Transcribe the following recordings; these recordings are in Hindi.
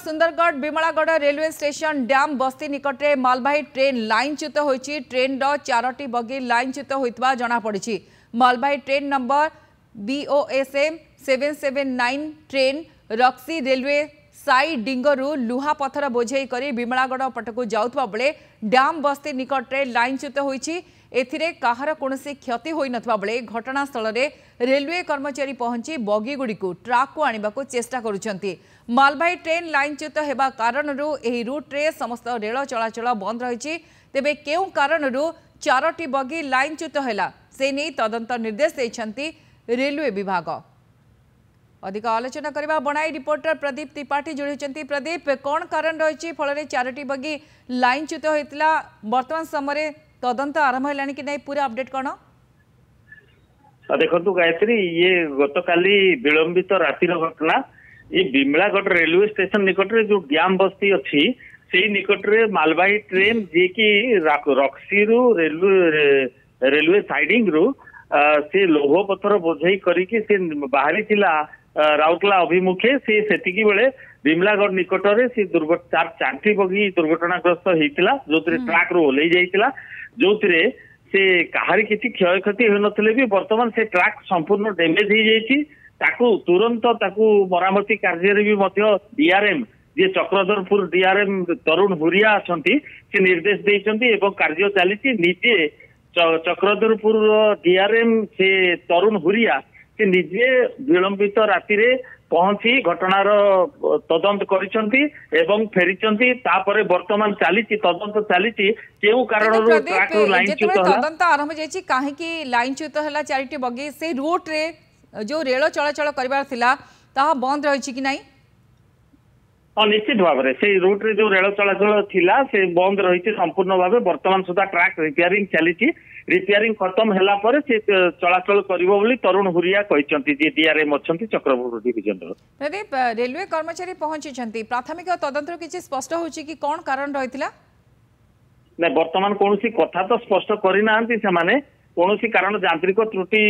सुंदरगढ़ बिमलागढ़ रेलवे स्टेशन डैम बस्ती निकट में मालवाही ट्रेन लाइनच्युत होती ट्रेन चारोटी बगी लाइनच्युत होता जमापड़ी। मालवाही ट्रेन नंबर BOSM 779 ट्रेन रक्सी रेलवे साई डिंगरु लुहा पथर बोझे कर बिमलागढ़ पटक जाऊा बेले डैम बस्ती निकट में लाइनच्युत होती एथिरे काहार कोनोसी क्षति होई नथवा बेले घटनास्थल रे रेलवे कर्मचारी पहुंची बगी गुडी को ट्रक को आनिबाकू चेष्टा करुछंती। मालवाही ट्रेन लाइनच्युत हेबा कारणरू एही रूट रे समस्त रेल चलाचल बंद रहिछि। तेबे केउ कारणरू चारोटी बगी लाइनच्युत हैला से नै तदंत निर्देश दैछंती रेलवे विभाग। अधिक आलोचना करबा बनाई रिपोर्टर प्रदीप त्रिपाठी जोड़ी। प्रदीप कौन कारण रही फल चारोटी बगी लाइनच्युत होता वर्तमान समय तदंत आरंभ है कि नहीं पूरा अपडेट कौन? देखो गायत्री ये गतकाली विलंबित रातिर घटना ये बिमलागढ़ रेलवे स्टेशन निकट रे जो डैम बस्ती अच्छी से निकट रे मालवाही ट्रेन जी की रक्सी रु रेलवे साइडिंग रु से लोह पथर बोझई करिकी से बाहरी थिला राउरकेला अभिमुखे से सेतिकी बेले बिमलागढ़ निकट रे से चारटी बगी दुर्घटनाग्रस्त होता जो ट्रक रू ओल्लै जाइतिला जो से कहारी किसी क्षय क्षति हो नथिले भी वर्तमान से ट्रक संपूर्ण डैमेज हो जाइछि। ताकू तुरंत ताकू मरामती कार्य रे भी मध्य DRM जे चक्रधरपुर DRM तरुण हुरिया अछंती से निर्देश देइछंती एवं कार्य चलीछि। निजे चक्रधरपुर DRM से तरुण हुरिया से निजे विलंबित राति रे पहुंची घटनार तदंत करिसंती एवं फेरिसंती तापरे वर्तमान चलीछि तदंत चलीछि केउ कारणरू ट्रक लाइनच्युत होला तदंत आरंभ जाइछि काहे कि लाइनच्युत होला चारिटी बगी से रूट रे जो रेल चलाचल करबार थिला ता बंद रहिछि कि नाही? निश्चित भाव में से रूट रे जो रेल चलाचल थिला से बंद रही संपूर्ण भाव वर्तमान सुधा ट्रैक रिपेयरिंग चली रिपेयरिंग खत्म होला पर से चलाचल करिवो बोली तरुण हुरिया कहिसंती जे DRM अछंती चक्रधरपुर डिविजन रो। प्रदीप रेलवे कर्मचारी पहुंची प्राथमिक तदंत किछि स्पष्ट होछि कि कोन कारण रहितला? नै वर्तमान कोनोसी कथा तो स्पष्ट करि नांती से माने कोनोसी कारण यांत्रिक त्रुटि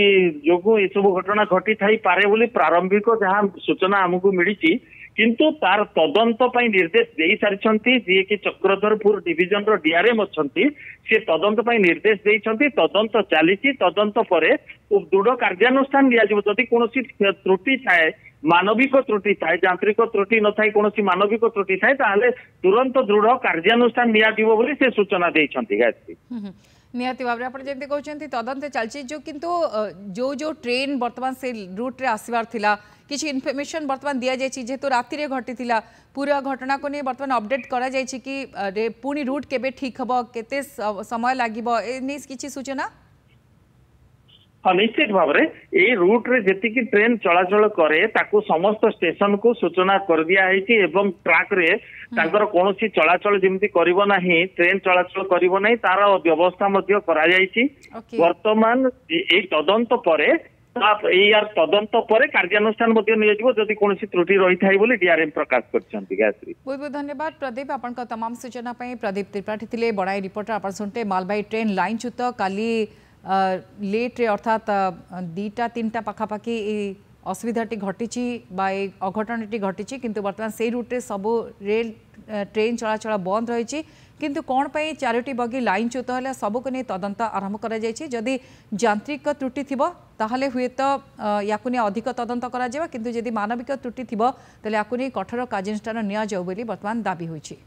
जोगु ए सब घटना घटी थाई पारे बोली प्रारंभिक जहां सूचना हमकु मिलिछि किंतु तार तदंत पई निर्देश देई सारिछंती जे कि चक्रधरपुर डिविजन रो DRM अछंती से तदंत पई निर्देश देइछंती तदंत चालीछि तदंत परे दृढ़ कार्यानुष्ठान लिया जब जदि कोनोसी त्रुटि थाए मानविक त्रुटि थाए यांत्रिक त्रुटि न थाए कोनोसी मानविक त्रुटि थाए ताले तुरंत दृढ़ कार्यानुष्ठान लिया जिवो बोली से सूचना देइछंती गायत्री। निहाती भाव आप जमी कहते तदंत चलती जो किंतु जो जो ट्रेन वर्तमान से रूट रे आसबार थिला किसी इनफर्मेशन वर्तमान दि जाए जेहेतु राति रे घटी थिला पूरा घटना को नहीं वर्तमान अपडेट करा जाए कि पुणी रूट केबे ठीक हम केते समय लागिबो ए नै किछि सूचना? हाँ निश्चित भाव में ये रूट रे जेतिकी ट्रेन चलाचल करे ताकू समस्त स्टेशन को सूचना कर दिया है एवं ट्रैक रे तांकर कोनोसी चलाचल जेमती करिवो नाही ट्रेन चलाचल करिवो नाही तार व्यवस्था मध्य करा जायछि। वर्तमान ए तदंत परे यार तदंत परे कार्यानुष्ठान मध्य निया जिवो जदि कोनोसी त्रुटि रही थाई बोली DRM प्रकाश करछंती। गायत्री बहुत बहुत धन्यवाद प्रदीप आपन का तमाम सूचना पई। प्रदीप त्रिपाठी थिले बड़ाई रिपोर्टर आपन सुनते मालवाही ट्रेन लाइनच्युत काली लेट रे अर्थात 2-3टा पाखापाखि असुविधाटी घटी अघटनटी घटी किंतु वर्तमान से रूट रे सबु रेल ट्रेन चलाचल बंद रही किंतु कौन पाई चारोटी बगी लाइनच्युत है सबको नहीं तदंत आरंभ कर जदि यांत्रिक त्रुटि थी ताहले हुए तो याकु नहीं अधिक तदंत करा किंतु जदि मानविक त्रुटि थी ताले याकु नहीं कठोर कार्यानुष्ठान निया जाऊ बोली वर्तमान दाबी होइछि।